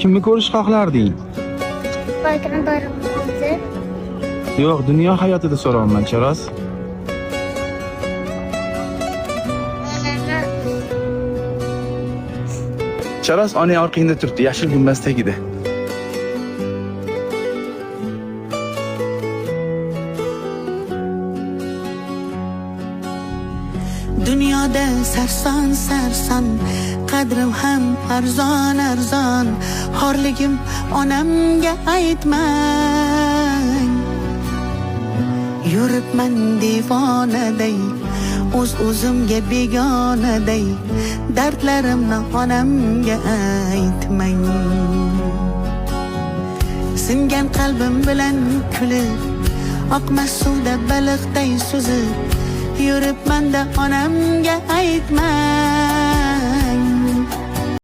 Kimni ko'rish xohlarding? Payg'ambarimizni. Yo'q, dunyo hayotida so'rayman, Charos. Charos, onang orqangda turibdi, yashil gumbaz tagida. Dunyoda sarson sarson, qadrim ham arzon arzon, xorligim onamga aytmang. Yuribman divonaday, o'zimga begonaday, dardlarimni onamga aytmang. Singan qalbim bilan kulib, oqmas suvda baliqday suzib, yuribman da onamga aytmang.